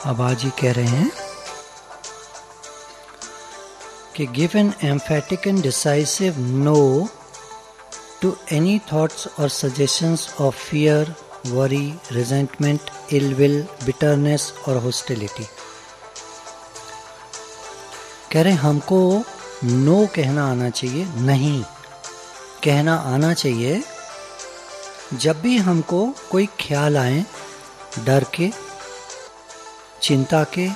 आबाजी कह रहे हैं कि give an emphatic and decisive no to any thoughts और suggestions of fear, worry, resentment, ill will, bitterness और हॉस्टिलिटी। कह रहे हैं हमको नो कहना आना चाहिए, नहीं कहना आना चाहिए जब भी हमको कोई ख्याल आए डर के, चिंता के,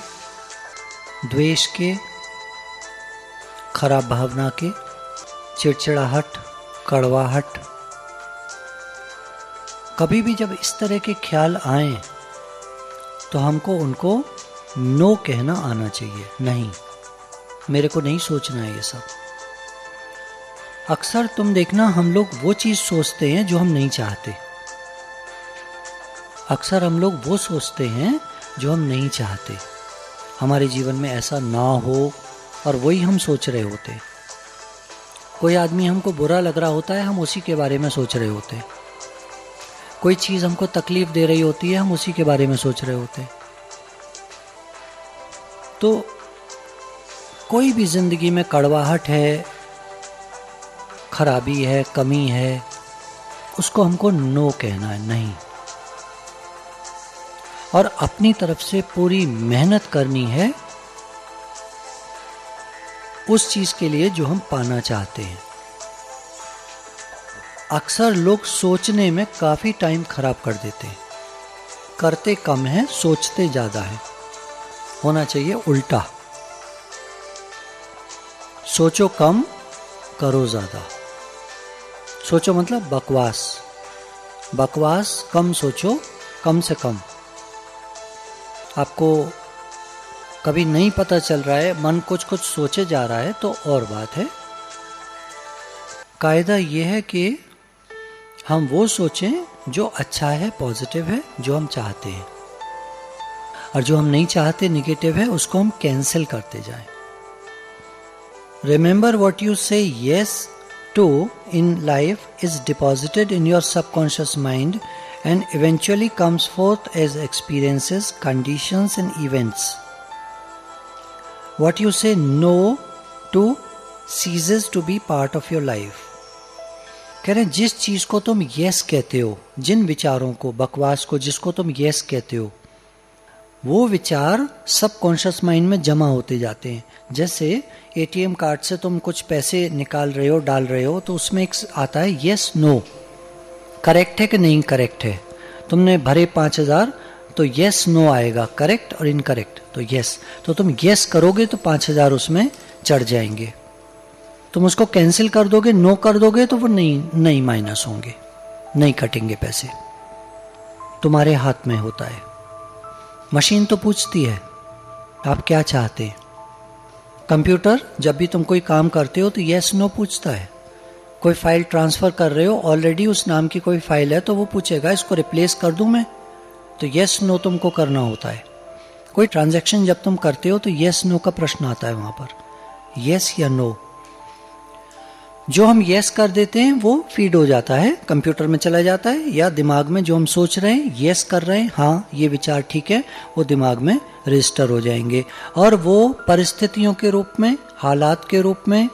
द्वेष के, खराब भावना के, चिड़चिड़ाहट, कड़वाहट। कभी भी जब इस तरह के ख्याल आए तो हमको उनको नो कहना आना चाहिए, नहीं मेरे को नहीं सोचना है ये सब। अक्सर तुम देखना हम लोग वो चीज सोचते हैं जो हम नहीं चाहते। अक्सर हम लोग वो सोचते हैं जो हम नहीं चाहते, हमारे जीवन में ऐसा ना हो, और वही हम सोच रहे होते हैं। कोई आदमी हमको बुरा लग रहा होता है, हम उसी के बारे में सोच रहे होते हैं। कोई चीज हमको तकलीफ दे रही होती है, हम उसी के बारे में सोच रहे होते हैं। तो कोई भी जिंदगी में कड़वाहट है, खराबी है, कमी है, उसको हमको नो कहना है, नहीं। और अपनी तरफ से पूरी मेहनत करनी है उस चीज के लिए जो हम पाना चाहते हैं। अक्सर लोग सोचने में काफी टाइम खराब कर देते हैं, करते कम है, सोचते ज्यादा है। होना चाहिए उल्टा, सोचो कम, करो ज्यादा। सोचो मतलब बकवास, बकवास कम सोचो, कम से कम। आपको कभी नहीं पता चल रहा है, मन कुछ कुछ सोचे जा रहा है तो और बात है। कायदा यह है कि हम वो सोचें जो अच्छा है, पॉजिटिव है, जो हम चाहते हैं, और जो हम नहीं चाहते, निगेटिव है, उसको हम कैंसिल करते जाएं। Remember what you say yes to in life is deposited in your subconscious mind and eventually comes forth as experiences, conditions and events. What you say no to ceases to be part of your life. कह रहे हैं जिस चीज को तुम yes कहते हो, जिन विचारों को, बकवास को जिसको तुम yes कहते हो, वो विचार सबकॉन्शियस माइंड में जमा होते जाते हैं। जैसे एटीएम कार्ड से तुम कुछ पैसे निकाल रहे हो, डाल रहे हो, तो उसमें एक आता है यस नो, करेक्ट है कि नहीं करेक्ट है। तुमने भरे 5000 तो यस नो आएगा, करेक्ट और इनकरेक्ट, तो यस। तो तुम यस करोगे तो 5000 उसमें चढ़ जाएंगे। तुम उसको कैंसिल कर दोगे, नो कर दोगे, तो वो नहीं माइनस होंगे, नहीं कटेंगे पैसे। तुम्हारे हाथ में होता है। मशीन तो पूछती है आप क्या चाहते हैं। कंप्यूटर जब भी तुम कोई काम करते हो तो यस नो पूछता है। कोई फाइल ट्रांसफर कर रहे हो, ऑलरेडी उस नाम की कोई फाइल है, तो वो पूछेगा इसको रिप्लेस कर दूं मैं, तो यस नो तुमको करना होता है। कोई ट्रांजैक्शन जब तुम करते हो तो यस नो का प्रश्न आता है वहां पर, यस या नो। जो हम यस कर देते हैं वो फीड हो जाता है, कंप्यूटर में चला जाता है, या दिमाग में जो हम सोच रहे हैं, यस कर रहे हैं, हाँ ये विचार ठीक है, वो दिमाग में रजिस्टर हो जाएंगे। और वो परिस्थितियों के रूप में, हालात के रूप में,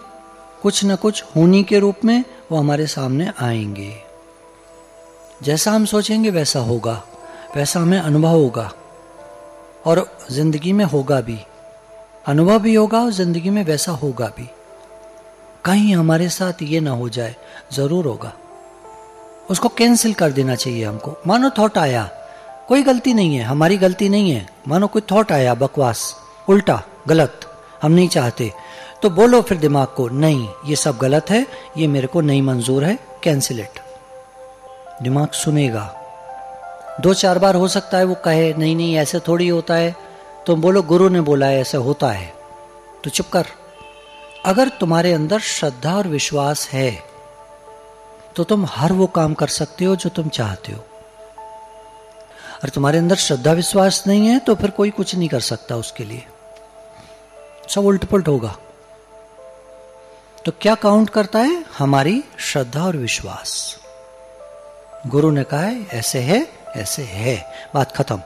कुछ न कुछ होनी के रूप में वो हमारे सामने आएंगे। जैसा हम सोचेंगे वैसा होगा, वैसा हमें अनुभव होगा, और जिंदगी में होगा भी, अनुभव भी होगा और जिंदगी में वैसा होगा भी। कहीं हमारे साथ ये ना हो जाए, जरूर होगा। उसको कैंसिल कर देना चाहिए हमको। मानो थॉट आया, कोई गलती नहीं है, हमारी गलती नहीं है। मानो कोई थॉट आया बकवास, उल्टा, गलत, हम नहीं चाहते, तो बोलो फिर दिमाग को, नहीं ये सब गलत है, ये मेरे को नहीं मंजूर है, कैंसिल इट। दिमाग सुनेगा। 2-4 बार हो सकता है वो कहे नहीं नहीं ऐसे थोड़ी होता है, तुम बोलो गुरु ने बोला है ऐसे होता है, तो चुप कर। अगर तुम्हारे अंदर श्रद्धा और विश्वास है तो तुम हर वो काम कर सकते हो जो तुम चाहते हो। और तुम्हारे अंदर श्रद्धा विश्वास नहीं है तो फिर कोई कुछ नहीं कर सकता उसके लिए, सब उल्ट पुल्ट होगा। तो क्या काउंट करता है? हमारी श्रद्धा और विश्वास। गुरु ने कहा है ऐसे है, बात खत्म।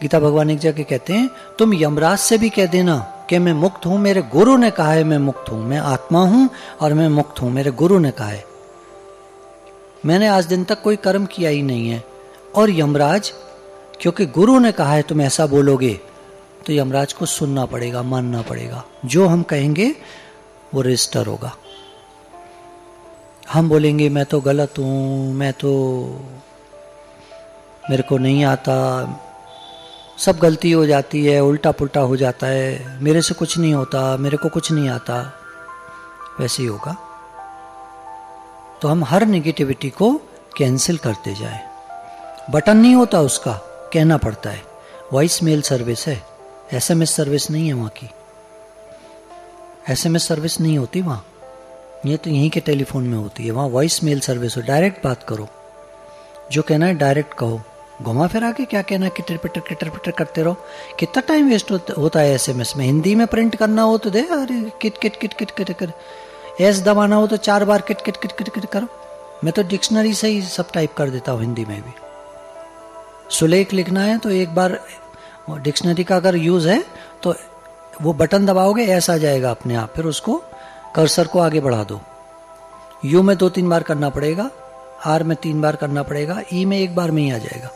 गीता भगवान एक जगह कहते हैं, तुम यमराज से भी कह देना कि मैं मुक्त हूं, मेरे गुरु ने कहा है मैं मुक्त हूं, मैं आत्मा हूं और मैं मुक्त हूं, मेरे गुरु ने कहा है। मैंने आज दिन तक कोई कर्म किया ही नहीं है। और यमराज, क्योंकि गुरु ने कहा है तुम ऐसा बोलोगे, तो यमराज को सुनना पड़ेगा, मानना पड़ेगा। जो हम कहेंगे वो रजिस्टर होगा। हम बोलेंगे मैं तो गलत हूं, मेरे को नहीं आता, सब गलती हो जाती है, उल्टा पुल्टा हो जाता है, मेरे से कुछ नहीं होता, मेरे को कुछ नहीं आता, वैसे ही होगा। तो हम हर नेगेटिविटी को कैंसिल करते जाएं। बटन नहीं होता उसका, कहना पड़ता है। वॉइस मेल सर्विस है, SMS सर्विस नहीं है वहाँ की। SMS सर्विस नहीं होती वहाँ, ये तो यहीं के टेलीफोन में होती है। वहाँ वॉइस मेल सर्विस हो, डायरेक्ट बात करो, जो कहना है डायरेक्ट कहो। घुमा फिरा के क्या कहना, किटर पिटर करते रहो, कितना टाइम वेस्ट होता है SMS में। हिंदी में प्रिंट करना हो तो दे, अरे किट किट किट किट किट कर, एस दबाना हो तो 4 बार किट किट किट किट किट करो। मैं तो डिक्शनरी से ही सब टाइप कर देता हूँ हिंदी में भी। सुलेख लिखना है तो एक बार डिक्शनरी का अगर यूज है तो वो बटन दबाओगे एस आ जाएगा अपने आप, फिर उसको कर्सर को आगे बढ़ा दो। यू में 2-3 बार करना पड़ेगा, आर में 3 बार करना पड़ेगा, ई में 1 बार में ही आ जाएगा।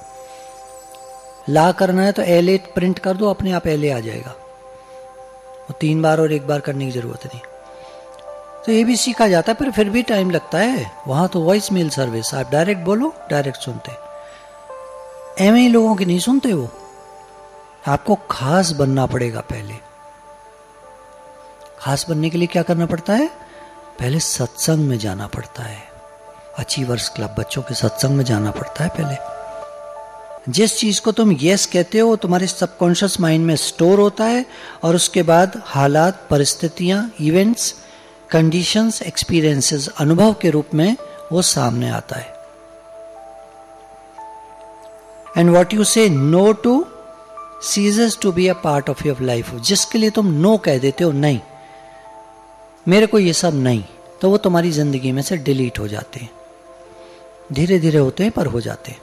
ला करना है तो LA प्रिंट कर दो, अपने आप LA आ जाएगा। वो 3 बार और 1 बार करने की जरूरत नहीं। तो ये भी सीखा जाता है, पर फिर भी टाइम लगता है। वहां तो वॉइस मेल सर्विस, आप डायरेक्ट बोलो, डायरेक्ट सुनते। एवं ही लोगों की नहीं सुनते वो। आपको खास बनना पड़ेगा पहले। खास बनने के लिए क्या करना पड़ता है? पहले सत्संग में जाना पड़ता है। अचीवर्स क्लब, बच्चों के सत्संग में जाना पड़ता है पहले। जिस चीज को तुम यस कहते हो तुम्हारे सबकॉन्शियस माइंड में स्टोर होता है, और उसके बाद हालात, परिस्थितियां, इवेंट्स, कंडीशंस, एक्सपीरियंसेस, अनुभव के रूप में वो सामने आता है। And what you say no to ceases to be a part of your life. जिसके लिए तुम नो कह देते हो, नहीं मेरे को ये सब नहीं, तो वो तुम्हारी जिंदगी में से डिलीट हो जाते हैं। धीरे धीरे होते हैं पर हो जाते हैं।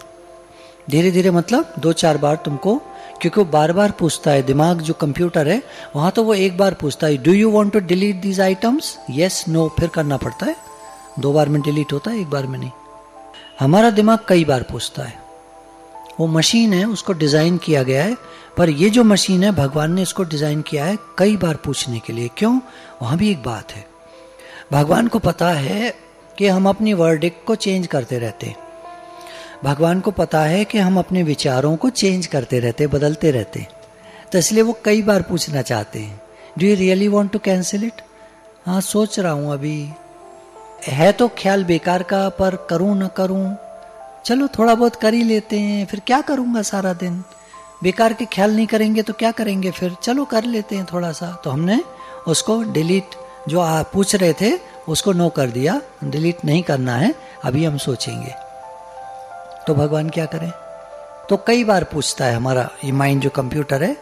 धीरे धीरे मतलब 2-4 बार तुमको, क्योंकि वो बार बार पूछता है। दिमाग जो कंप्यूटर है वहां तो वो एक बार पूछता है, do you want to delete these items, yes no, फिर करना पड़ता है। 2 बार में डिलीट होता है, 1 बार में नहीं। हमारा दिमाग कई बार पूछता है। वो मशीन है, उसको डिजाइन किया गया है, पर ये जो मशीन है भगवान ने इसको डिजाइन किया है कई बार पूछने के लिए। क्यों? वहां भी एक बात है, भगवान को पता है कि हम अपनी वर्डिक्ट को चेंज करते रहते हैं। भगवान को पता है कि हम अपने विचारों को चेंज करते रहते, बदलते रहते, तो इसलिए वो कई बार पूछना चाहते हैं, do you really want to cancel it? हाँ सोच रहा हूं, अभी है तो ख्याल बेकार का, पर करूं ना करूं, चलो थोड़ा बहुत कर ही लेते हैं, फिर क्या करूंगा सारा दिन, बेकार के ख्याल नहीं करेंगे तो क्या करेंगे, फिर चलो कर लेते हैं थोड़ा सा। तो हमने उसको डिलीट, जो आप पूछ रहे थे उसको नो कर दिया, डिलीट नहीं करना है, अभी हम सोचेंगे। तो भगवान क्या करें? तो कई बार पूछता है हमारा ये माइंड जो कंप्यूटर है,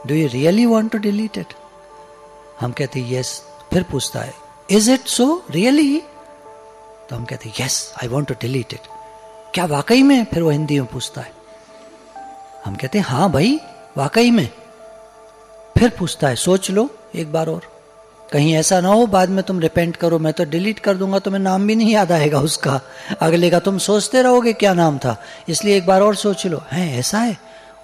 do you really want to delete it? हम कहते हैं यस। फिर पूछता है, इज इट सो रियली? तो हम कहते हैं yes, I want to delete it. क्या वाकई में? फिर वो हिंदी में पूछता है। हम कहते हैं हाँ भाई वाकई में। फिर पूछता है, सोच लो एक बार और, कहीं ऐसा ना हो बाद में तुम रिपेंट करो, मैं तो डिलीट कर दूंगा, तुम्हें नाम भी नहीं याद आएगा उसका, अगले का तुम सोचते रहोगे क्या नाम था, इसलिए एक बार और सोच लो। है ऐसा है?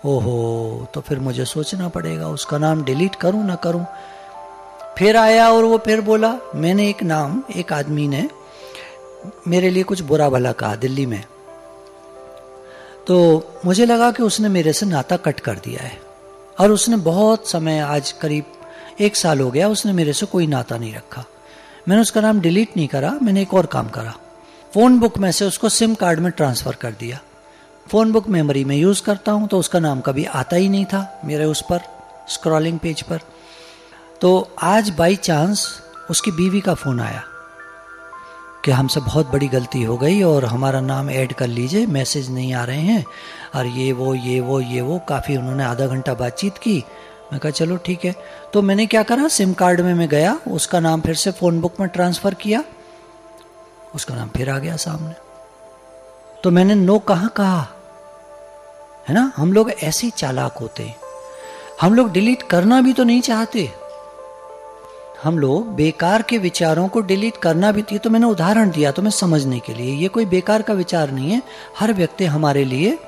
ओहो, तो फिर मुझे सोचना पड़ेगा उसका नाम डिलीट करूं ना करूं। फिर आया और वो फिर बोला, मैंने एक नाम, एक आदमी ने मेरे लिए कुछ बुरा भला कहा दिल्ली में, तो मुझे लगा कि उसने मेरे से नाता कट कर दिया है, और उसने बहुत समय, आज करीब 1 साल हो गया, उसने मेरे से कोई नाता नहीं रखा। मैंने उसका नाम डिलीट नहीं करा, मैंने एक और काम करा, फ़ोन बुक में से उसको सिम कार्ड में ट्रांसफ़र कर दिया। फ़ोन बुक मेमोरी में यूज़ करता हूँ, तो उसका नाम कभी आता ही नहीं था मेरे उस पर स्क्रॉलिंग पेज पर। तो आज बाई चांस उसकी बीवी का फ़ोन आया कि हमसे बहुत बड़ी गलती हो गई और हमारा नाम ऐड कर लीजिए, मैसेज नहीं आ रहे हैं, और ये वो काफ़ी उन्होंने आधा घंटा बातचीत की। मैं कहा चलो ठीक है। तो मैंने क्या करा, सिम कार्ड में मैं गया, उसका नाम फिर से फ़ोन बुक में ट्रांसफ़र किया, उसका नाम फिर आ गया सामने। तो मैंने नो कहाँ कहा, है ना, हम लोग ऐसे ही चालाक होते हैं। हम लोग डिलीट करना भी तो नहीं चाहते, हम लोग बेकार के विचारों को डिलीट करना भी। ये तो मैंने उदाहरण दिया तुम्हें समझने के लिए, ये कोई बेकार का विचार नहीं है, हर व्यक्ति हमारे लिए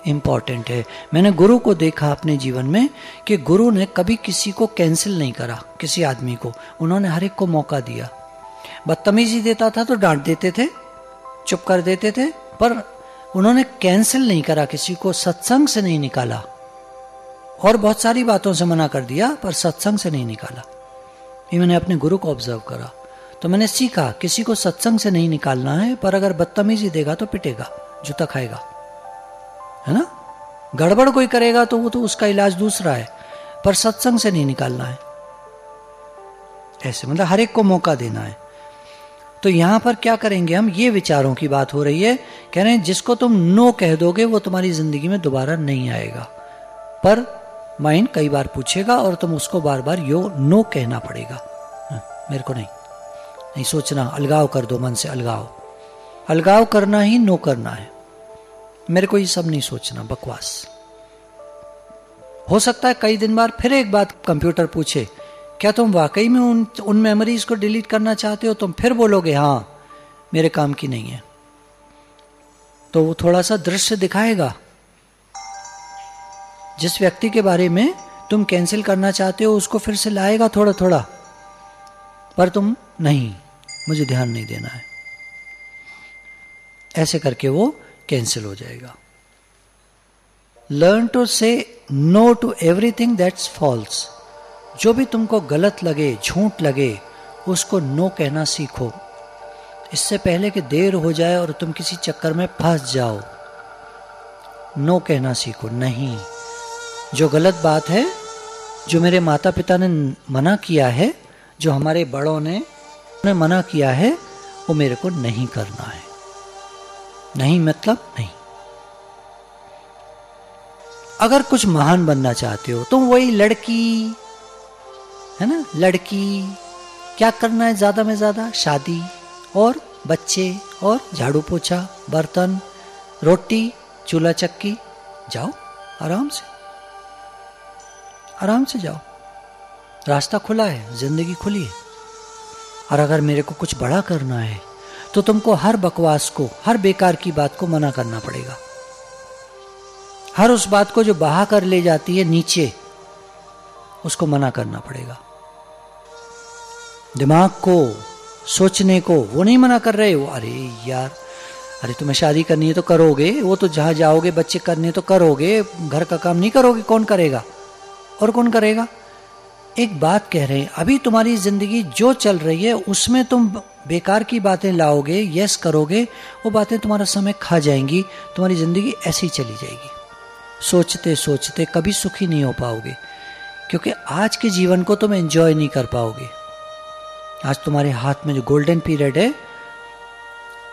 इंपॉर्टेंट है। मैंने गुरु को देखा अपने जीवन में कि गुरु ने कभी किसी को कैंसिल नहीं करा, किसी आदमी को उन्होंने हर एक को मौका दिया। बदतमीजी देता था तो डांट देते थे, चुप कर देते थे, पर उन्होंने कैंसिल नहीं करा किसी को, सत्संग से नहीं निकाला, और बहुत सारी बातों से मना कर दिया पर सत्संग से नहीं निकाला। ये मैंने अपने गुरु को ऑब्जर्व करा, तो मैंने सीखा किसी को सत्संग से नहीं निकालना है, पर अगर बदतमीजी देगा तो पिटेगा, जूता खाएगा, है ना। गड़बड़ कोई करेगा तो वो तो उसका इलाज दूसरा है, पर सत्संग से नहीं निकालना है। ऐसे मतलब हर एक को मौका देना है। तो यहां पर क्या करेंगे हम, ये विचारों की बात हो रही है, कह रहे हैं जिसको तुम नो कह दोगे वो तुम्हारी जिंदगी में दोबारा नहीं आएगा, पर माइंड कई बार पूछेगा और तुम उसको बार बार नो कहना पड़ेगा। मेरे को नहीं सोचना, अलगाव कर दो मन से, अलगाव करना ही नो करना है। मेरे को ये सब नहीं सोचना, बकवास। हो सकता है कई दिन बाद फिर एक बात कंप्यूटर पूछे, क्या तुम वाकई में उन मेमोरीज को डिलीट करना चाहते हो? तुम फिर बोलोगे हाँ, मेरे काम की नहीं है। तो वो थोड़ा सा दृश्य दिखाएगा। जिस व्यक्ति के बारे में तुम कैंसिल करना चाहते हो उसको फिर से लाएगा थोड़ा थोड़ा, पर तुम नहीं, मुझे ध्यान नहीं देना है, ऐसे करके वो कैंसिल हो जाएगा। Learn to say no to everything that's false. जो भी तुमको गलत लगे, झूठ लगे, उसको नो कहना सीखो, इससे पहले कि देर हो जाए और तुम किसी चक्कर में फंस जाओ। नो कहना सीखो। नहीं, जो गलत बात है, जो मेरे माता पिता ने मना किया है, जो हमारे बड़ों ने मना किया है, वो मेरे को नहीं करना है। नहीं मतलब नहीं। अगर कुछ महान बनना चाहते हो तो वही लड़की है ना, लड़की क्या करना है, ज्यादा में ज्यादा शादी और बच्चे और झाड़ू पोछा, बर्तन, रोटी, चूल्हा चक्की। जाओ आराम से जाओ, रास्ता खुला है, जिंदगी खुली है। और अगर मेरे को कुछ बड़ा करना है तो तुमको हर बकवास को, हर बेकार की बात को मना करना पड़ेगा। हर उस बात को जो बहा कर ले जाती है नीचे, उसको मना करना पड़ेगा। दिमाग को, सोचने को वो नहीं मना कर रहे हो। अरे यार, अरे तुम्हें शादी करनी है तो करोगे, वो तो जहां जाओगे, बच्चे करने तो करोगे, घर का काम नहीं करोगे, कौन करेगा? और कौन करेगा? एक बात कह रहे हैं, अभी तुम्हारी जिंदगी जो चल रही है उसमें तुम बेकार की बातें लाओगे, यस करोगे, वो बातें तुम्हारा समय खा जाएंगी, तुम्हारी जिंदगी ऐसी ही चली जाएगी। सोचते सोचते कभी सुखी नहीं हो पाओगे, क्योंकि आज के जीवन को तुम एंजॉय नहीं कर पाओगे। आज तुम्हारे हाथ में जो गोल्डन पीरियड है,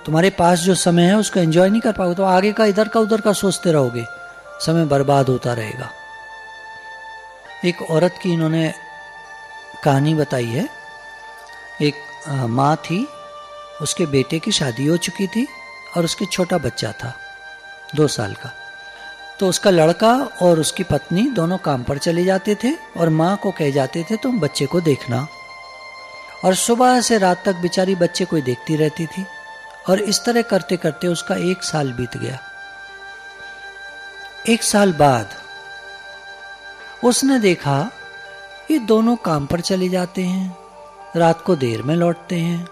तुम्हारे पास जो समय है, उसको एंजॉय नहीं कर पाओगे, तो आगे का इधर का उधर का सोचते रहोगे, समय बर्बाद होता रहेगा। एक औरत की इन्होंने कहानी बताई है। एक माँ थी, उसके बेटे की शादी हो चुकी थी और उसके छोटा बच्चा था 2 साल का। तो उसका लड़का और उसकी पत्नी दोनों काम पर चले जाते थे और माँ को कह जाते थे तुम बच्चे को देखना, और सुबह से रात तक बेचारी बच्चे को देखती रहती थी। और इस तरह करते करते उसका 1 साल बीत गया। 1 साल बाद उसने देखा ये दोनों काम पर चले जाते हैं, रात को देर में लौटते हैं,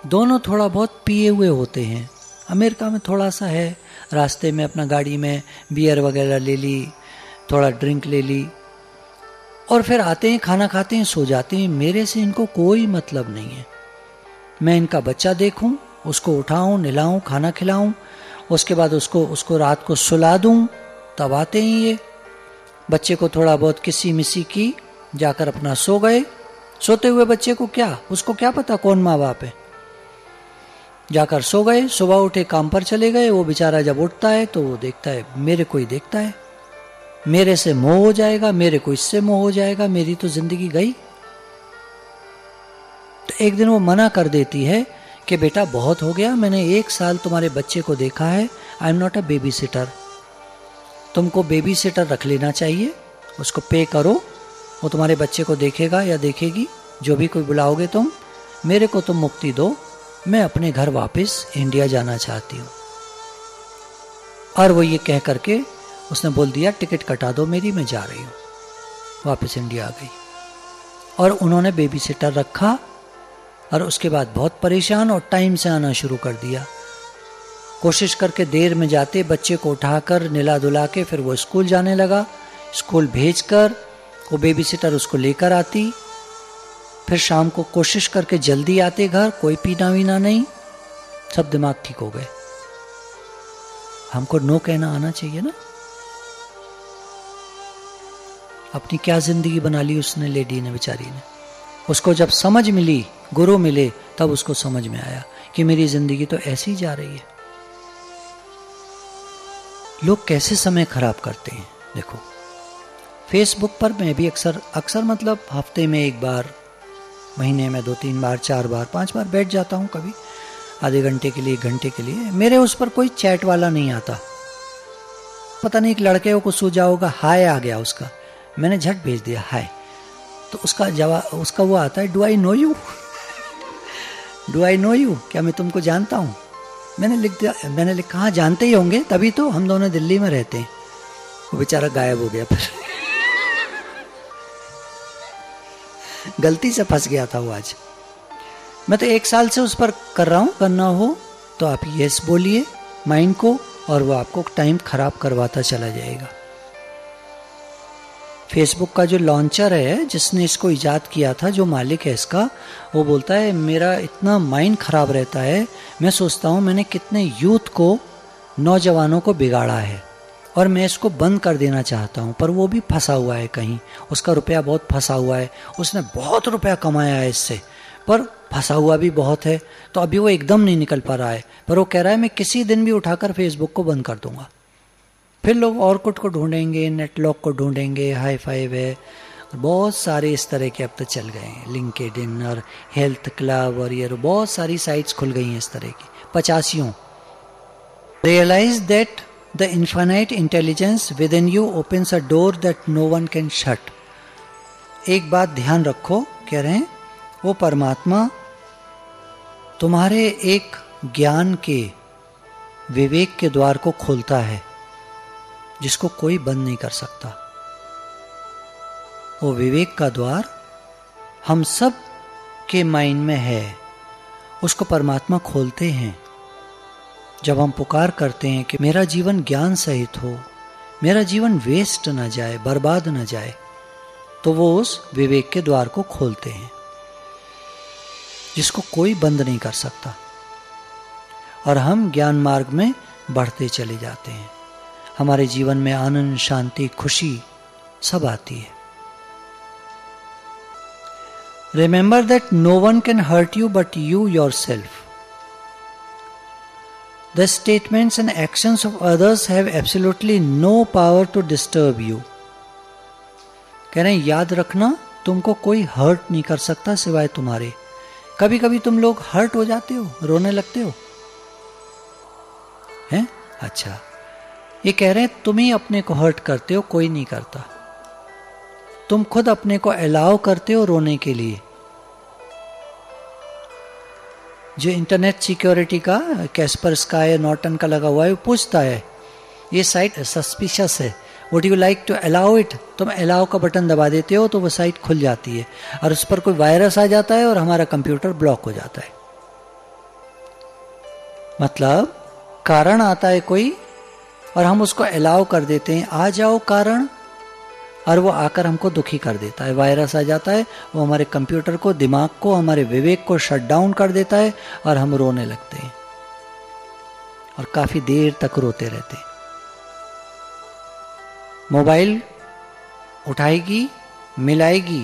दोनों थोड़ा बहुत पिए हुए होते हैं। अमेरिका में थोड़ा सा है, रास्ते में अपना गाड़ी में बियर वगैरह ले ली, थोड़ा ड्रिंक ले ली, और फिर आते हैं, खाना खाते हैं, सो जाते हैं। मेरे से इनको कोई मतलब नहीं है। मैं इनका बच्चा देखूं, उसको उठाऊं, नहलाऊं, खाना खिलाऊं, उसके बाद उसको रात को सुला दूं, तब आते हैं ये। बच्चे को थोड़ा बहुत किसी मिसी की, जाकर अपना सो गए। सोते हुए बच्चे को क्या, उसको क्या पता कौन माँ बाप है। जाकर सो गए, सुबह उठे काम पर चले गए। वो बेचारा जब उठता है तो वो देखता है मेरे को ही देखता है, मेरे से मोह हो जाएगा, मेरे को इससे मोह हो जाएगा, मेरी तो जिंदगी गई। तो एक दिन वो मना कर देती है कि बेटा बहुत हो गया, मैंने 1 साल तुम्हारे बच्चे को देखा है, I am not a baby sitter, तुमको बेबी सिटर रख लेना चाहिए, उसको पे करो, वो तुम्हारे बच्चे को देखेगा या देखेगी, जो भी कोई बुलाओगे तुम, मेरे को तुम मुक्ति दो, मैं अपने घर वापस इंडिया जाना चाहती हूँ। और वो ये कह करके उसने बोल दिया टिकट कटा दो मेरी, मैं जा रही हूँ। वापस इंडिया आ गई और उन्होंने बेबी सिटर रखा और उसके बाद बहुत परेशान और टाइम से आना शुरू कर दिया। कोशिश करके देर में जाते, बच्चे को उठाकर निला धुला के फिर वो स्कूल जाने लगा। स्कूल भेजकर वो बेबी सिटर उसको लेकर आती, फिर शाम को कोशिश करके जल्दी आते घर, कोई पीना वीना नहीं, सब दिमाग ठीक हो गए। हमको नो कहना आना चाहिए ना। अपनी क्या जिंदगी बना ली उसने, लेडी ने, बेचारी ने। उसको जब समझ मिली, गुरु मिले, तब उसको समझ में आया कि मेरी जिंदगी तो ऐसी ही जा रही है। लोग कैसे समय खराब करते हैं। देखो फेसबुक पर मैं भी अक्सर मतलब हफ्ते में एक बार, महीने में 2-3 बार, 4 बार, 5 बार बैठ जाता हूँ, कभी आधे घंटे के लिए, 1 घंटे के लिए। मेरे उस पर कोई चैट वाला नहीं आता। पता नहीं एक लड़के को सूझा होगा, हाय आ गया उसका, मैंने झट भेज दिया हाय, तो उसका जवाब, उसका वो आता है, do I know you, do I know you, क्या मैं तुमको जानता हूँ। मैंने लिख दिया, मैंने लिखा हाँ जानते ही होंगे, तभी तो हम दोनों दिल्ली में रहते हैं। वो बेचारा गायब हो गया, फिर गलती से फंस गया था वो। आज मैं तो 1 साल से उस पर कर रहा हूँ। करना हो तो आप यस बोलिए माइंड को, और वो आपको टाइम खराब करवाता चला जाएगा। फेसबुक का जो लॉन्चर है, जिसने इसको इजाद किया था, जो मालिक है इसका, वो बोलता है मेरा इतना माइंड खराब रहता है, मैं सोचता हूँ मैंने कितने यूथ को, नौजवानों को बिगाड़ा है, और मैं इसको बंद कर देना चाहता हूँ, पर वो भी फंसा हुआ है कहीं, उसका रुपया बहुत फंसा हुआ है, उसने बहुत रुपया कमाया है इससे, पर फंसा हुआ भी बहुत है, तो अभी वो एकदम नहीं निकल पा रहा है। पर वो कह रहा है मैं किसी दिन भी उठाकर फेसबुक को बंद कर दूंगा। फिर लोग ऑर्कुट को ढूंढेंगे, नेटलॉक को ढूंढेंगे, हाई फाइव है, बहुत सारे इस तरह के अब तो चल गए हैं, लिंक्डइन और हेल्थ क्लब और ये बहुत सारी साइट्स खुल गई हैं इस तरह की, 85। Realise that the infinite intelligence within you opens a door that no one can shut. एक बात ध्यान रखो, कह रहे हैं वो परमात्मा तुम्हारे एक ज्ञान के, विवेक के द्वार को खोलता है, जिसको कोई बंद नहीं कर सकता। वो विवेक का द्वार हम सब के माइंड में है, उसको परमात्मा खोलते हैं। जब हम पुकार करते हैं कि मेरा जीवन ज्ञान सहित हो, मेरा जीवन वेस्ट ना जाए, बर्बाद ना जाए, तो वो उस विवेक के द्वार को खोलते हैं, जिसको कोई बंद नहीं कर सकता, और हम ज्ञान मार्ग में बढ़ते चले जाते हैं। हमारे जीवन में आनंद, शांति, खुशी सब आती है। Remember that no one can hurt you but you yourself. The statements and actions of others have absolutely no power to disturb you. कह रहे हैं याद रखना, तुमको कोई हर्ट नहीं कर सकता सिवाय तुम्हारे। कभी कभी तुम लोग हर्ट हो जाते हो, रोने लगते हो, हैं? अच्छा, ये कह रहे हैं तुम ही अपने को हर्ट करते हो, कोई नहीं करता। तुम खुद अपने को अलाउ करते हो रोने के लिए। जो इंटरनेट सिक्योरिटी का कैस्पर स्काई नॉर्टन का लगा हुआ है, वो पूछता है ये साइट सस्पिशियस है, would you like to allow it. तुम अलाउ का बटन दबा देते हो तो वो साइट खुल जाती है, और उस पर कोई वायरस आ जाता है और हमारा कंप्यूटर ब्लॉक हो जाता है। मतलब कारण आता है कोई और हम उसको अलाउ कर देते हैं, आ जाओ कारण, और वो आकर हमको दुखी कर देता है। वायरस आ जाता है, वो हमारे कंप्यूटर को, दिमाग को, हमारे विवेक को शट डाउन कर देता है, और हम रोने लगते हैं और काफी देर तक रोते रहते हैं। मोबाइल उठाएगी, मिलाएगी,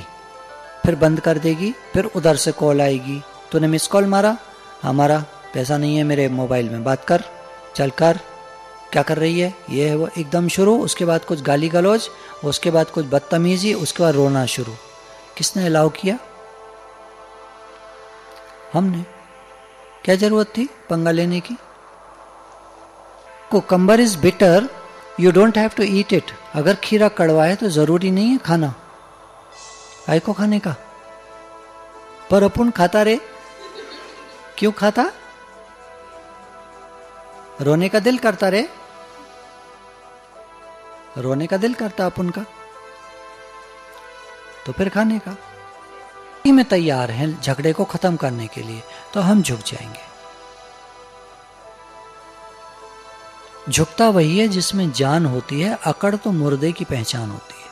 फिर बंद कर देगी, फिर उधर से कॉल आएगी, तूने मिस कॉल मारा, हमारा पैसा नहीं है मेरे मोबाइल में, बात कर, चल कर, क्या कर रही है, ये है वो, एकदम शुरू। उसके बाद कुछ गाली गलौज, उसके बाद कुछ बदतमीजी, उसके बाद रोना शुरू। किसने अलाउ किया? हमने। क्या जरूरत थी पंगा लेने की? Cucumber is bitter you don't have to eat it. अगर खीरा कड़वा है तो जरूरी नहीं है खाना, आय को खाने का। पर अपन खाता रे, क्यों खाता? रोने का दिल करता रे, रोने का दिल करता अपन का, तो फिर खाने का। में तैयार हैं झगड़े को खत्म करने के लिए, तो हम झुक जाएंगे। झुकता वही है जिसमें जान होती है, अकड़ तो मुर्दे की पहचान होती है।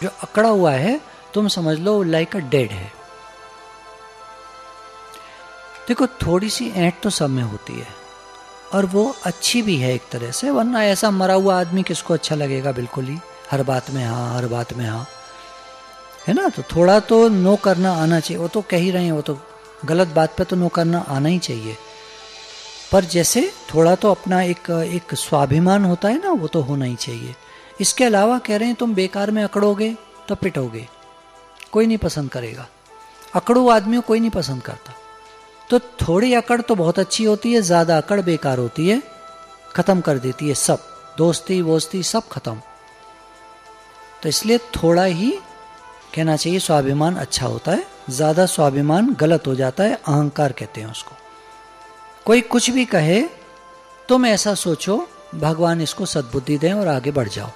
जो अकड़ा हुआ है तुम समझ लो लाइक अ डेड है। देखो थोड़ी सी ऐंठ तो सब में होती है, और वो अच्छी भी है एक तरह से, वरना ऐसा मरा हुआ आदमी किसको अच्छा लगेगा? बिल्कुल ही हर बात में हाँ, हर बात में हाँ, है ना। तो थोड़ा तो नो करना आना चाहिए। वो तो कह ही रहे हैं, वो तो गलत बात पे तो नो करना आना ही चाहिए, पर जैसे थोड़ा तो अपना एक स्वाभिमान होता है ना, वो तो होना ही चाहिए। इसके अलावा कह रहे हैं तुम बेकार में अकड़ोगे तो पिटोगे, कोई नहीं पसंद करेगा। अकड़ू आदमी को कोई नहीं पसंद करता। तो थोड़ी अकड़ तो बहुत अच्छी होती है, ज्यादा अकड़ बेकार होती है, खत्म कर देती है सब, दोस्ती वोस्ती सब खत्म। तो इसलिए थोड़ा ही कहना चाहिए, स्वाभिमान अच्छा होता है, ज्यादा स्वाभिमान गलत हो जाता है, अहंकार कहते हैं उसको। कोई कुछ भी कहे तुम ऐसा सोचो भगवान इसको सद्बुद्धि दें और आगे बढ़ जाओ।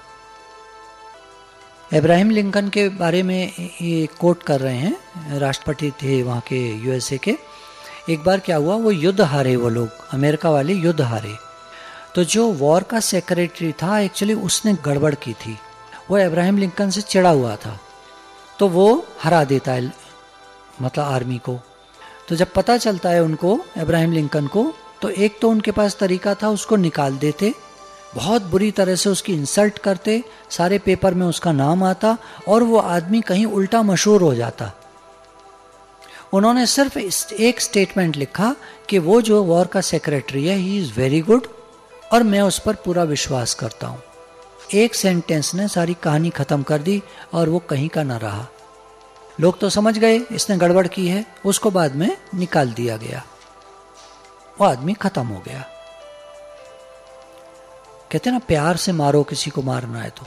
अब्राहम लिंकन के बारे में ये कोट कर रहे हैं, राष्ट्रपति थे वहाँ के यूएसए के। एक बार क्या हुआ, वो युद्ध हारे, वो लोग अमेरिका वाले युद्ध हारे। तो जो वॉर का सेक्रेटरी था एक्चुअली उसने गड़बड़ की थी, वो अब्राहम लिंकन से चिढ़ा हुआ था, तो वो हरा देता है मतलब आर्मी को। तो जब पता चलता है उनको अब्राहम लिंकन को, तो एक तो उनके पास तरीका था, उसको निकाल देते, बहुत बुरी तरह से उसकी इंसल्ट करते, सारे पेपर में उसका नाम आता और वो आदमी कहीं उल्टा मशहूर हो जाता। उन्होंने सिर्फ एक स्टेटमेंट लिखा कि वो जो वॉर का सेक्रेटरी है ही इज़ वेरी गुड और मैं उस पर पूरा विश्वास करता हूँ। एक सेंटेंस ने सारी कहानी खत्म कर दी और वो कहीं का ना रहा। लोग तो समझ गए इसने गड़बड़ की है, उसको बाद में निकाल दिया गया, वो आदमी खत्म हो गया। कहते ना प्यार से मारो किसी को मारना है तो,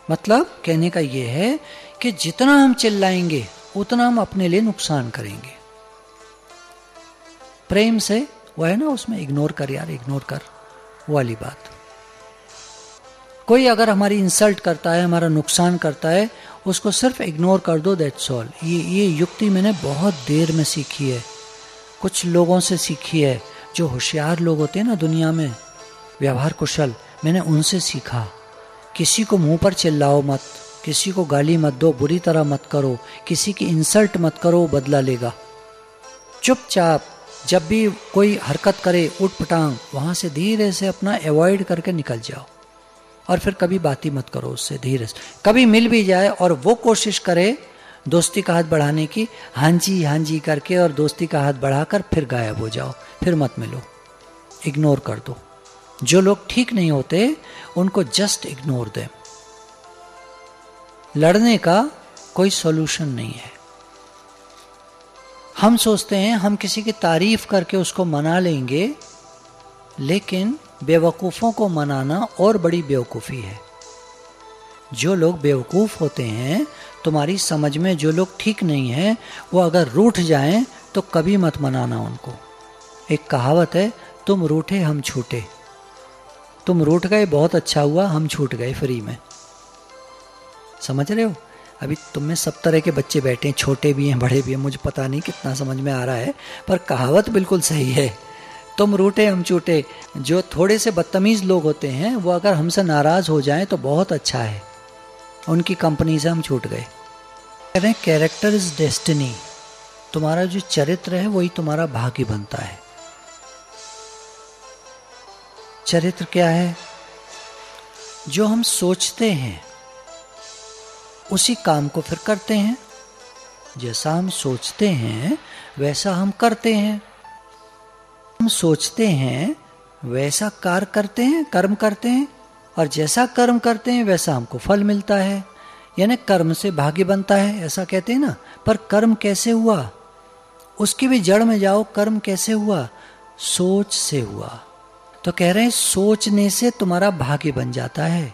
मतलब कहने का ये है कि जितना हम चिल्लाएंगे उतना हम अपने लिए नुकसान करेंगे। प्रेम से वो है ना उसमें इग्नोर कर यार, इग्नोर कर, वो वाली बात। कोई अगर हमारी इंसल्ट करता है, हमारा नुकसान करता है, उसको सिर्फ इग्नोर कर दो, दैट्स ऑल। ये युक्ति मैंने बहुत देर में सीखी है, कुछ लोगों से सीखी है, जो होशियार लोग होते हैं ना दुनिया में, व्यवहार कुशल, मैंने उनसे सीखा। किसी को मुंह पर चिल्लाओ मत, किसी को गाली मत दो, बुरी तरह मत करो, किसी की इंसल्ट मत करो, बदला लेगा। चुपचाप जब भी कोई हरकत करे उठ पटांग, वहां से धीरे से अपना अवॉइड करके निकल जाओ और फिर कभी बात ही मत करो उससे, धीरे से। कभी मिल भी जाए और वो कोशिश करे दोस्ती का हाथ बढ़ाने की, हाँ जी करके, और दोस्ती का हाथ बढ़ाकर फिर गायब हो जाओ, फिर मत मिलो, इग्नोर कर दो। जो लोग ठीक नहीं होते उनको जस्ट इग्नोर दें। लड़ने का कोई सॉल्यूशन नहीं है। हम सोचते हैं हम किसी की तारीफ करके उसको मना लेंगे, लेकिन बेवकूफ़ों को मनाना और बड़ी बेवकूफ़ी है। जो लोग बेवकूफ़ होते हैं, तुम्हारी समझ में जो लोग ठीक नहीं हैं, वो अगर रूठ जाएं तो कभी मत मनाना उनको। एक कहावत है, तुम रूठे हम छूटे। तुम रूठ गए बहुत अच्छा हुआ, हम छूट गए फ्री में। समझ रहे हो? अभी तुम में सब तरह के बच्चे बैठे हैं, छोटे भी हैं बड़े भी हैं, मुझे पता नहीं कितना समझ में आ रहा है, पर कहावत बिल्कुल सही है, तुम रूठे हम छूटे। जो थोड़े से बदतमीज लोग होते हैं वो अगर हमसे नाराज हो जाएं तो बहुत अच्छा है, उनकी कंपनी से हम छूट गए। कह रहे हैं कैरेक्टर इज डेस्टिनी, तुम्हारा जो चरित्र है वही तुम्हारा भाग्य बनता है। चरित्र क्या है? जो हम सोचते हैं उसी काम को फिर करते हैं। जैसा हम सोचते हैं वैसा हम करते हैं। हम सोचते हैं वैसा कार्य करते हैं, कर्म करते हैं, और जैसा कर्म करते हैं वैसा हमको फल मिलता है, यानी कर्म से भाग्य बनता है, ऐसा कहते हैं ना। पर कर्म कैसे हुआ, उसकी भी जड़ में जाओ, कर्म कैसे हुआ? सोच से हुआ। तो कह रहे हैं सोचने से तुम्हारा भाग्य बन जाता है,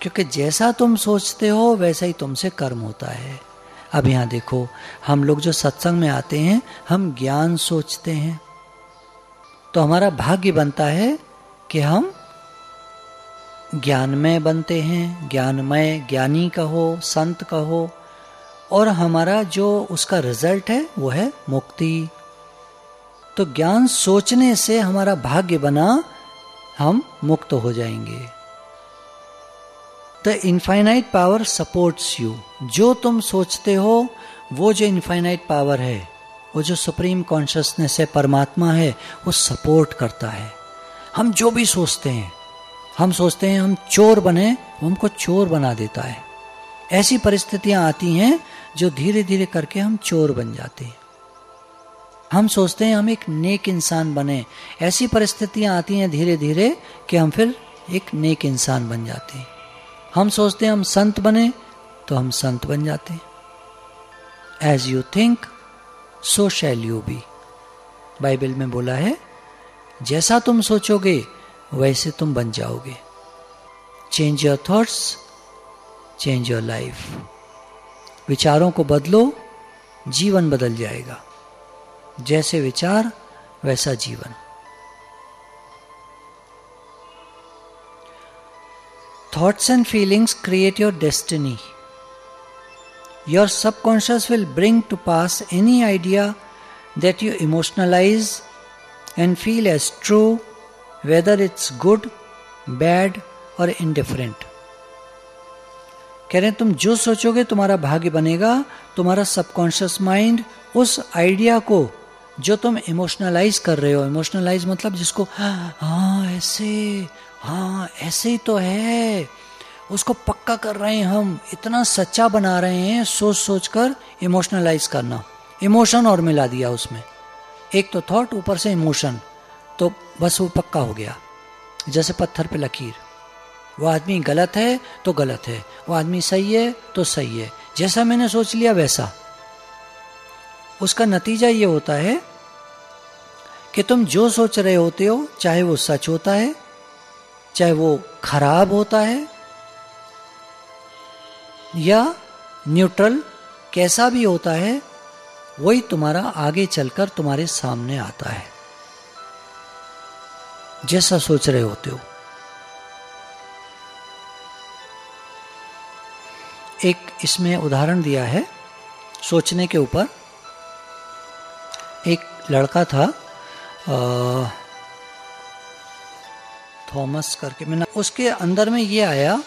क्योंकि जैसा तुम सोचते हो वैसा ही तुमसे कर्म होता है। अब यहाँ देखो, हम लोग जो सत्संग में आते हैं हम ज्ञान सोचते हैं, तो हमारा भाग्य बनता है कि हम ज्ञानमय बनते हैं, ज्ञानमय, ज्ञानी कहो, संत कहो, और हमारा जो उसका रिजल्ट है वो है मुक्ति। तो ज्ञान सोचने से हमारा भाग्य बना, हम मुक्त हो जाएंगे। The infinite power supports you. जो तुम सोचते हो वो जो इनफाइनाइट पावर है, वो जो सुप्रीम कॉन्शियसनेस है, परमात्मा है, वो सपोर्ट करता है। हम जो भी सोचते हैं, हम सोचते हैं हम चोर बने, वो हमको चोर बना देता है। ऐसी परिस्थितियां आती हैं जो धीरे धीरे करके हम चोर बन जाते हैं। हम सोचते हैं हम एक नेक इंसान बने, ऐसी परिस्थितियां आती हैं धीरे धीरे कि हम फिर एक नेक इंसान बन जाते हैं। हम सोचते हैं हम संत बने, तो हम संत बन जाते हैं। As you think so shall you be. Bible में बोला है जैसा तुम सोचोगे वैसे तुम बन जाओगे। Change your thoughts, change your life. विचारों को बदलो, जीवन बदल जाएगा। जैसे विचार वैसा जीवन। Thoughts and feelings create your destiny. Your subconscious will bring to pass any idea that you emotionalize and feel as true, whether it's good, bad or indifferent. कह रहे हैं तुम जो सोचोगे तुम्हारा भाग्य बनेगा। तुम्हारा सबकॉन्शियस माइंड उस आइडिया को जो तुम इमोशनलाइज कर रहे हो, इमोशनलाइज मतलब जिसको हाँ ऐसे ही तो है, उसको पक्का कर रहे हैं, हम इतना सच्चा बना रहे हैं, सोच सोच कर इमोशनलाइज करना, इमोशन और मिला दिया उसमें। एक तो थॉट ऊपर से इमोशन, तो बस वो पक्का हो गया। जैसे पत्थर पे लकीर, वो आदमी गलत है तो गलत है, वो आदमी सही है तो सही है, जैसा मैंने सोच लिया वैसा। उसका नतीजा ये होता है कि तुम जो सोच रहे होते हो, चाहे वो सच होता है, चाहे वो खराब होता है या न्यूट्रल, कैसा भी होता है, वही तुम्हारा आगे चलकर तुम्हारे सामने आता है, जैसा सोच रहे होते हो। एक इसमें उदाहरण दिया है सोचने के ऊपर। एक लड़का था थॉमस करके, मैंने उसके अंदर में ये आया,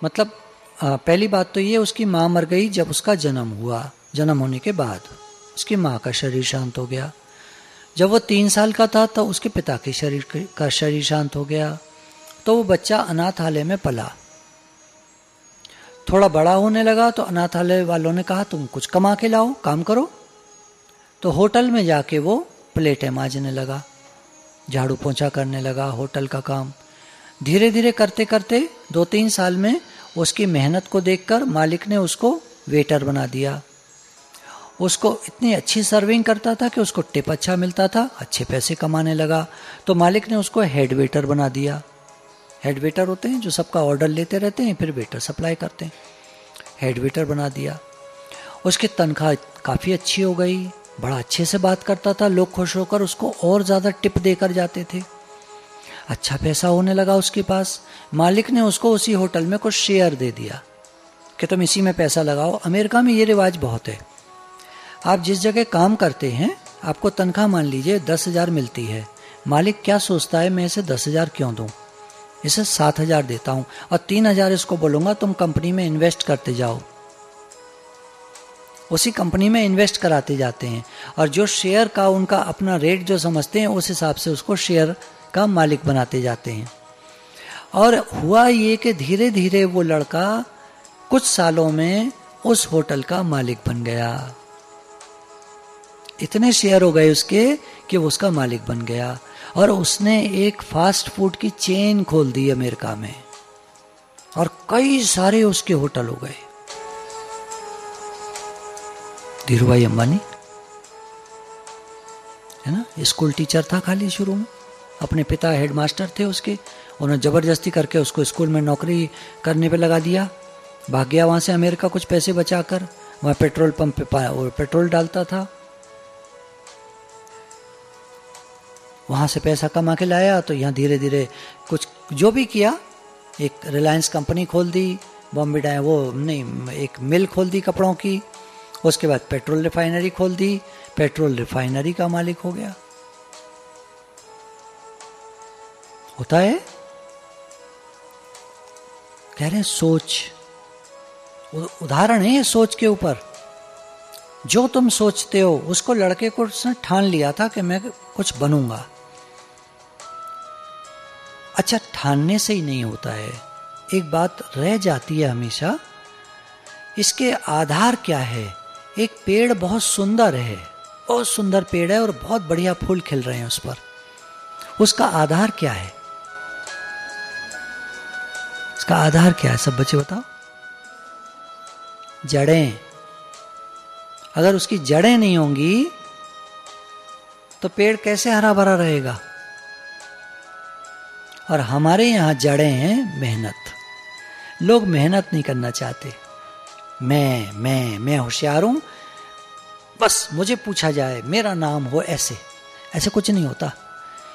मतलब पहली बात तो ये, उसकी माँ मर गई जब उसका जन्म हुआ। जन्म होने के बाद उसकी माँ का शरीर शांत हो गया। जब वो 3 साल का था तो उसके पिता के शरीर का शरीर शांत हो गया। तो वो बच्चा अनाथालय में पला। थोड़ा बड़ा होने लगा तो अनाथालय वालों ने कहा तुम कुछ कमा के लाओ, काम करो। तो होटल में जाके वो प्लेटें मांजने लगा, झाड़ू पोंछा करने लगा, होटल का काम। धीरे धीरे करते करते 2-3 साल में उसकी मेहनत को देखकर मालिक ने उसको वेटर बना दिया। उसको इतनी अच्छी सर्विंग करता था कि उसको टिप अच्छा मिलता था, अच्छे पैसे कमाने लगा। तो मालिक ने उसको हेड वेटर बना दिया। हेड वेटर होते हैं जो सबका ऑर्डर लेते रहते हैं, फिर वेटर सप्लाई करते हैं। हेड वेटर बना दिया। उसकी तनख्वाह काफ़ी अच्छी हो गई, बड़ा अच्छे से बात करता था, लोग खुश होकर उसको और ज़्यादा टिप देकर जाते थे। अच्छा पैसा होने लगा उसके पास। मालिक ने उसको उसी होटल में कुछ शेयर दे दिया कि तुम इसी में पैसा लगाओ। अमेरिका में ये रिवाज बहुत है। आप जिस जगह काम करते हैं, आपको तनख्वाह मान लीजिए 10,000 मिलती है। मालिक क्या सोचता है, मैं इसे 10,000 क्यों दूं, इसे 7,000 देता हूं और 3,000 इसको बोलूंगा तुम कंपनी में इन्वेस्ट करते जाओ। उसी कंपनी में इन्वेस्ट कराते जाते हैं और जो शेयर का उनका अपना रेट जो समझते हैं, उस हिसाब से उसको शेयर का मालिक बनाते जाते हैं। और हुआ ये कि धीरे धीरे वो लड़का कुछ सालों में उस होटल का मालिक बन गया। इतने शेयर हो गए उसके कि वो उसका मालिक बन गया। और उसने एक फास्ट फूड की चेन खोल दी अमेरिका में और कई सारे उसके होटल हो गए। धीरूभाई अंबानी है ना। स्कूल टीचर था खाली शुरू में, अपने पिता हेडमास्टर थे उसके, उन्होंने ज़बरदस्ती करके उसको स्कूल में नौकरी करने पे लगा दिया। भाग गया वहाँ से अमेरिका कुछ पैसे बचाकर, वहाँ पेट्रोल पंप पे और पेट्रोल डालता था। वहाँ से पैसा कमा के लाया तो यहाँ धीरे धीरे कुछ जो भी किया, एक रिलायंस कंपनी खोल दी, बॉम्बे डाय वो नहीं, एक मिल खोल दी कपड़ों की, उसके बाद पेट्रोल रिफाइनरी खोल दी, पेट्रोल रिफाइनरी का मालिक हो गया। होता है, कह रहे हैं सोच, उदाहरण है ये सोच के ऊपर। जो तुम सोचते हो उसको लड़के को उसने ठान लिया था कि मैं कुछ बनूंगा। अच्छा, ठानने से ही नहीं होता है, एक बात रह जाती है हमेशा, इसके आधार क्या है। एक पेड़ बहुत सुंदर है, बहुत सुंदर पेड़ है और बहुत बढ़िया फूल खिल रहे हैं उस पर, उसका आधार क्या है? इसका आधार क्या है? सब बच्चे बताओ। जड़ें। अगर उसकी जड़ें नहीं होंगी तो पेड़ कैसे हरा भरा रहेगा? और हमारे यहां जड़ें हैं मेहनत। लोग मेहनत नहीं करना चाहते। मैं होशियार हूं, बस मुझे पूछा जाए, मेरा नाम हो, ऐसे ऐसे कुछ नहीं होता।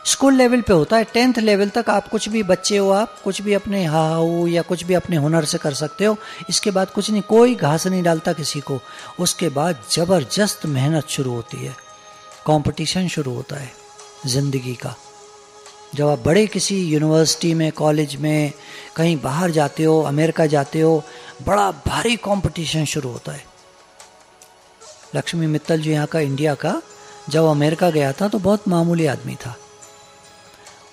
स्कूल लेवल पे होता है, 10th लेवल तक आप कुछ भी, बच्चे हो आप, कुछ भी अपने हाउ या कुछ भी अपने हुनर से कर सकते हो। इसके बाद कुछ नहीं, कोई घास नहीं डालता किसी को। उसके बाद जबरदस्त मेहनत शुरू होती है, कंपटीशन शुरू होता है जिंदगी का। जब आप बड़े किसी यूनिवर्सिटी में, कॉलेज में, कहीं बाहर जाते हो, अमेरिका जाते हो, बड़ा भारी कंपटीशन शुरू होता है। लक्ष्मी मित्तल जी यहाँ का, इंडिया का, जब अमेरिका गया था तो बहुत मामूली आदमी था।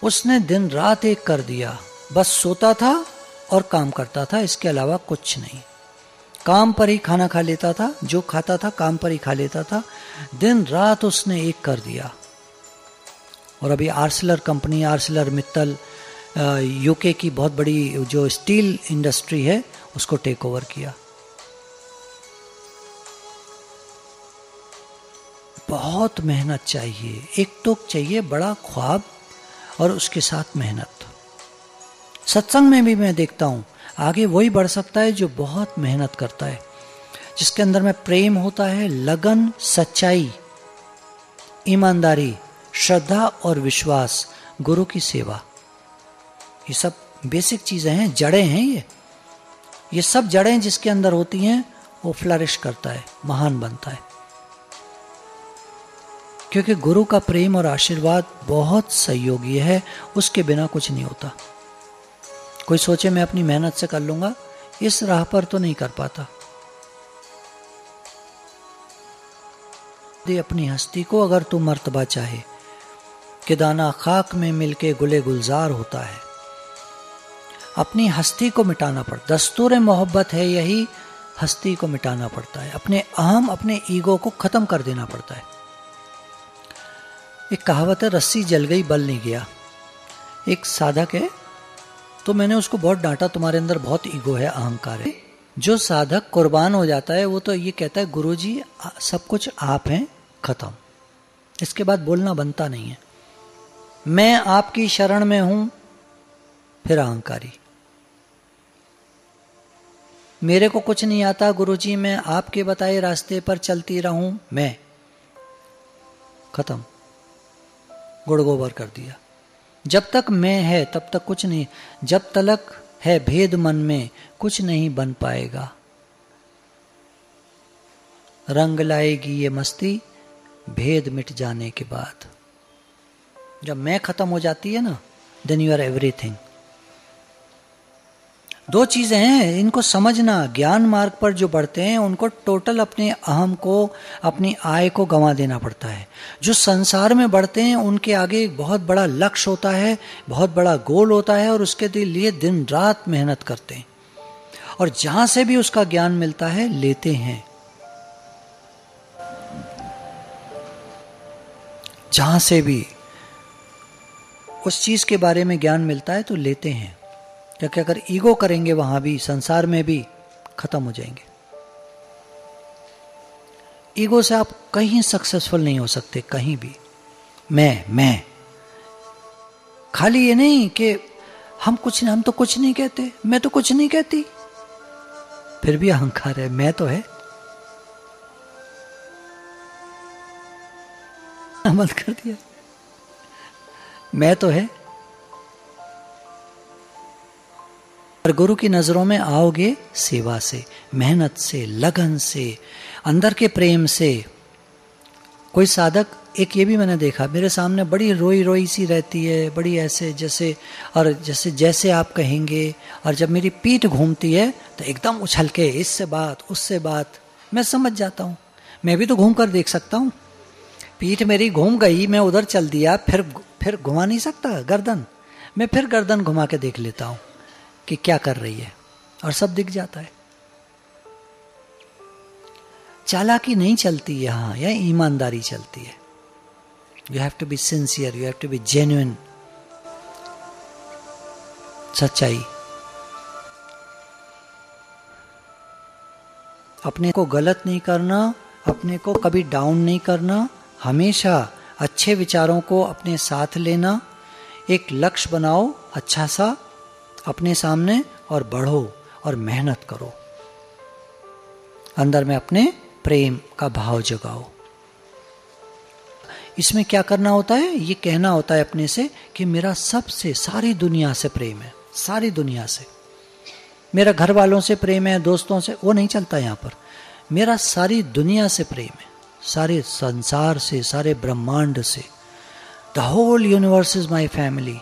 उसने दिन रात एक कर दिया, बस सोता था और काम करता था, इसके अलावा कुछ नहीं। काम पर ही खाना खा लेता था, जो खाता था काम पर ही खा लेता था। दिन रात उसने एक कर दिया। और अभी आर्सलर कंपनी, आर्सलर मित्तल, यूके की बहुत बड़ी जो स्टील इंडस्ट्री है, उसको टेक ओवर किया। बहुत मेहनत चाहिए, एक तो चाहिए बड़ा ख्वाब और उसके साथ मेहनत। सत्संग में भी मैं देखता हूं, आगे वही बढ़ सकता है जो बहुत मेहनत करता है, जिसके अंदर में प्रेम होता है, लगन, सच्चाई, ईमानदारी, श्रद्धा और विश्वास, गुरु की सेवा। ये सब बेसिक चीजें हैं, जड़ें हैं। ये सब जड़ें जिसके अंदर होती हैं वो फ्लरिश करता है, महान बनता है। क्योंकि गुरु का प्रेम और आशीर्वाद बहुत सहयोगी है, उसके बिना कुछ नहीं होता। कोई सोचे मैं अपनी मेहनत से कर लूंगा, इस राह पर तो नहीं कर पाता। दे अपनी हस्ती को अगर तू मर्तबा चाहे, कि दाना खाक में मिलके गुले गुलजार होता है। अपनी हस्ती को मिटाना पड़ता, दस्तूर मोहब्बत है यही, हस्ती को मिटाना पड़ता है। अपने अहम, अपने ईगो को खत्म कर देना पड़ता है। एक कहावत है, रस्सी जल गई बल नहीं गया। एक साधक है, तो मैंने उसको बहुत डांटा, तुम्हारे अंदर बहुत ईगो है, अहंकार है। जो साधक कुर्बान हो जाता है वो तो ये कहता है, गुरुजी सब कुछ आप हैं, खत्म। इसके बाद बोलना बनता नहीं है। मैं आपकी शरण में हूं, फिर अहंकारी। मेरे को कुछ नहीं आता गुरुजी, मैं आपके बताए रास्ते पर चलती रहूं, मैं, खत्म, गुड़ गोबर कर दिया। जब तक मैं है तब तक कुछ नहीं, जब तलक है भेद मन में कुछ नहीं बन पाएगा। रंग लाएगी ये मस्ती भेद मिट जाने के बाद। जब मैं खत्म हो जाती है ना, देन यू आर एवरीथिंग। दो चीजें हैं, इनको समझना। ज्ञान मार्ग पर जो बढ़ते हैं उनको टोटल अपने अहम को, अपनी आय को गंवा देना पड़ता है। जो संसार में बढ़ते हैं उनके आगे एक बहुत बड़ा लक्ष्य होता है, बहुत बड़ा गोल होता है, और उसके लिए दिन रात मेहनत करते हैं। और जहां से भी उसका ज्ञान मिलता है लेते हैं, जहां से भी उस चीज के बारे में ज्ञान मिलता है तो लेते हैं। क्योंकि अगर ईगो करेंगे वहां भी, संसार में भी, खत्म हो जाएंगे। ईगो से आप कहीं सक्सेसफुल नहीं हो सकते, कहीं भी। मैं खाली ये नहीं कि हम तो कुछ नहीं कहते, मैं तो कुछ नहीं कहती, फिर भी अहंकार है, मैं तो है। अमल कर दिया, मैं तो है। और गुरु की नजरों में आओगे सेवा से, मेहनत से, लगन से, अंदर के प्रेम से। कोई साधक, एक ये भी मैंने देखा, मेरे सामने बड़ी रोई रोई सी रहती है, बड़ी ऐसे जैसे, और जैसे आप कहेंगे, और जब मेरी पीठ घूमती है तो एकदम उछल के इससे बात उससे बात। मैं समझ जाता हूँ, मैं भी तो घूम कर देख सकता हूँ। पीठ मेरी घूम गई, मैं उधर चल दिया, फिर घुमा नहीं सकता गर्दन, मैं फिर गर्दन घुमा के देख लेता हूँ कि क्या कर रही है, और सब दिख जाता है। चालाकी नहीं चलती यहाँ, यह ईमानदारी चलती है। You have to be sincere, you have to be genuine. सच्चाई, अपने को गलत नहीं करना, अपने को कभी डाउन नहीं करना, हमेशा अच्छे विचारों को अपने साथ लेना। एक लक्ष्य बनाओ अच्छा सा अपने सामने, और बढ़ो और मेहनत करो, अंदर में अपने प्रेम का भाव जगाओ। इसमें क्या करना होता है, ये कहना होता है अपने से कि मेरा सबसे, सारी दुनिया से प्रेम है, सारी दुनिया से। मेरा घर वालों से प्रेम है, दोस्तों से, वो नहीं चलता यहाँ पर। मेरा सारी दुनिया से प्रेम है, सारे संसार से, सारे ब्रह्मांड से। The whole universe is my family.